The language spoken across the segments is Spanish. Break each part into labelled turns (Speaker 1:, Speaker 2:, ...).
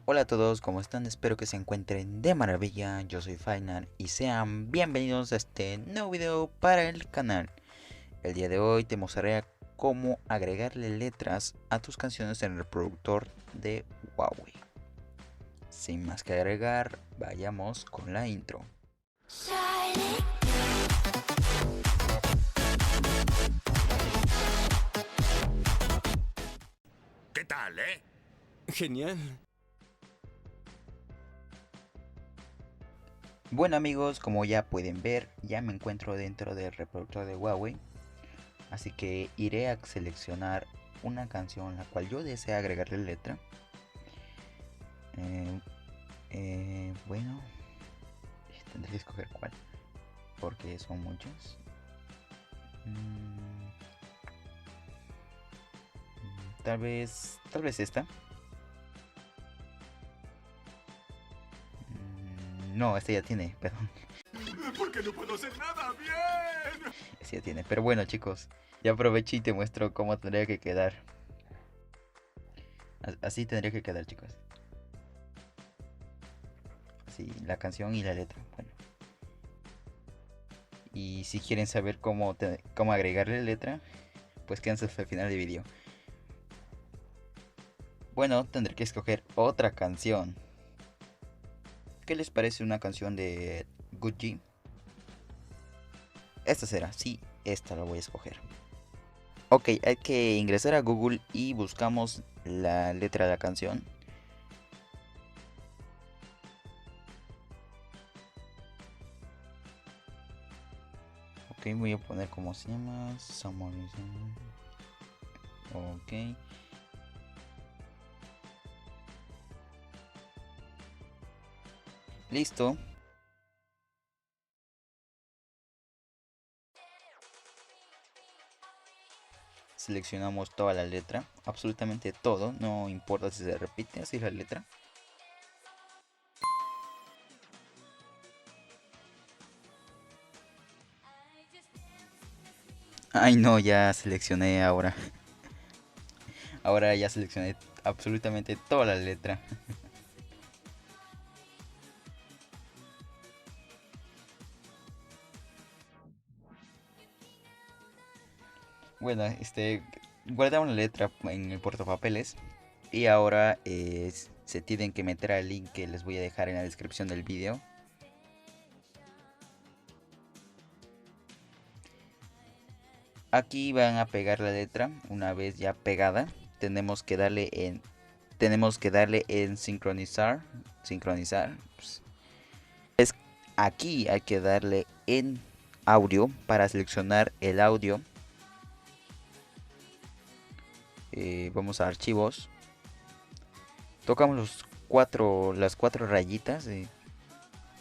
Speaker 1: Hola a todos, ¿cómo están? Espero que se encuentren de maravilla. Yo soy Final y sean bienvenidos a este nuevo video para el canal. El día de hoy te mostraré cómo agregarle letras a tus canciones en el reproductor de Huawei. Sin más que agregar, vayamos con la intro.
Speaker 2: ¿Qué tal,
Speaker 3: Genial.
Speaker 1: Bueno amigos, como ya pueden ver, ya me encuentro dentro del reproductor de Huawei. Así que iré a seleccionar una canción la cual yo desea agregarle letra. Bueno, tendré que escoger cuál, porque son muchos. Tal vez esta. No, esta ya tiene, perdón.
Speaker 2: Porque no puedo hacer nada bien.
Speaker 1: Esta ya tiene, pero bueno chicos, ya aproveché y te muestro cómo tendría que quedar. Así tendría que quedar chicos. Así, la canción y la letra, bueno. Y si quieren saber cómo agregarle letra, pues quédense hasta el final del video. Bueno, tendré que escoger otra canción. ¿Qué les parece una canción de Gucci? Esta será, sí, esta la voy a escoger. Ok, hay que ingresar a Google y buscamos la letra de la canción. Ok, voy a poner como se llama. Ok. Listo. Seleccionamos toda la letra, absolutamente todo, no importa si se repite, así la letra. Ay no, ya seleccioné ahora. Ahora ya seleccioné absolutamente toda la letra. Bueno, guardamos la letra en el portapapeles. Y ahora se tienen que meter al link que les voy a dejar en la descripción del video. Aquí van a pegar la letra. Una vez ya pegada, tenemos que darle en sincronizar. Sincronizar. Pues, aquí hay que darle en audio para seleccionar el audio. Vamos a archivos. Tocamos las cuatro rayitas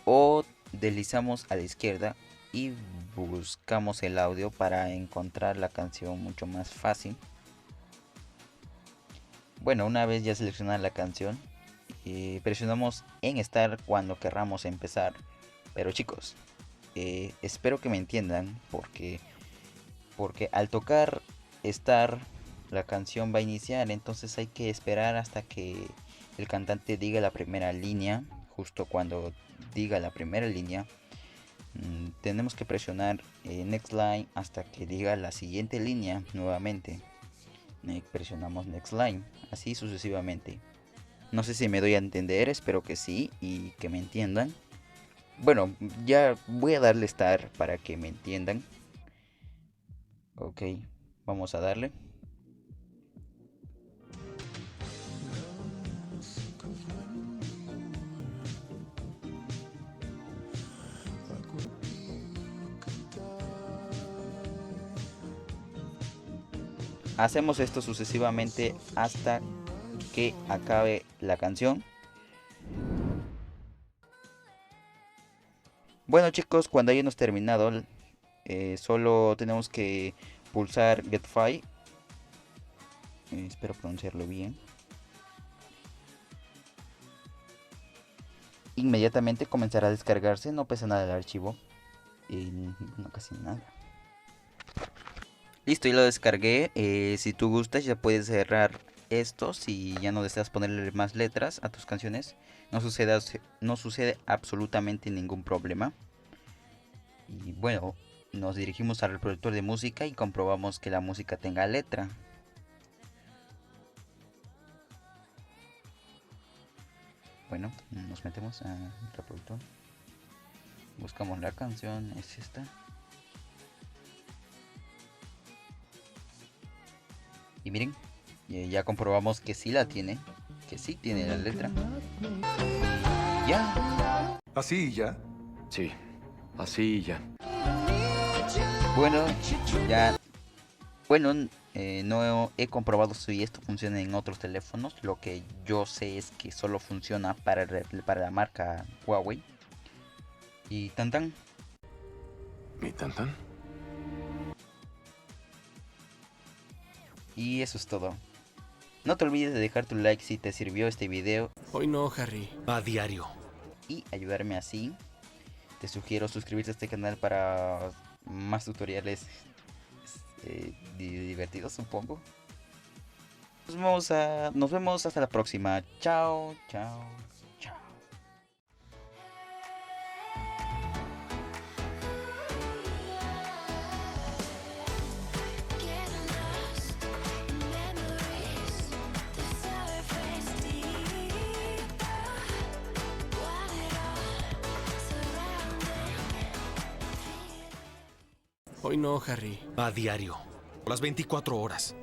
Speaker 1: o deslizamos a la izquierda y buscamos el audio para encontrar la canción mucho más fácil. Bueno, una vez ya seleccionada la canción, presionamos en Start cuando querramos empezar. Pero chicos, espero que me entiendan porque al tocar Start la canción va a iniciar, entonces hay que esperar hasta que el cantante diga la primera línea. Justo cuando diga la primera línea, tenemos que presionar Next Line hasta que diga la siguiente línea nuevamente. Presionamos Next Line, así sucesivamente. No sé si me doy a entender, espero que sí y que me entiendan. Bueno, ya voy a darle Start para que me entiendan. Ok, vamos a darle. Hacemos esto sucesivamente hasta que acabe la canción. Bueno chicos, cuando hayamos terminado, solo tenemos que pulsar Get File. Espero pronunciarlo bien. Inmediatamente comenzará a descargarse, no pesa nada el archivo. No, casi nada. Listo, ya lo descargué. Si tú gustas ya puedes cerrar esto, si ya no deseas ponerle más letras a tus canciones, no sucede absolutamente ningún problema. Y bueno, nos dirigimos al reproductor de música y comprobamos que la música tenga letra. Bueno, nos metemos al reproductor. Buscamos la canción, es esta. Y miren, ya comprobamos que sí la tiene, que sí tiene la letra. Ya.
Speaker 2: ¿Así y ya?
Speaker 3: Sí, así y ya.
Speaker 1: Bueno, ya. Bueno, no he comprobado si esto funciona en otros teléfonos. Lo que yo sé es que solo funciona para la marca Huawei. Y tan tan.
Speaker 3: ¿Mi tantan?
Speaker 1: Y eso es todo. No te olvides de dejar tu like si te sirvió este video
Speaker 4: Hoy no, Harry. A diario.
Speaker 1: y ayudarme así. Te sugiero suscribirte a este canal para más tutoriales divertidos, supongo. Nos vemos hasta la próxima. Chao, chao, chao.
Speaker 4: Hoy no, Harry. A diario. Las 24 horas.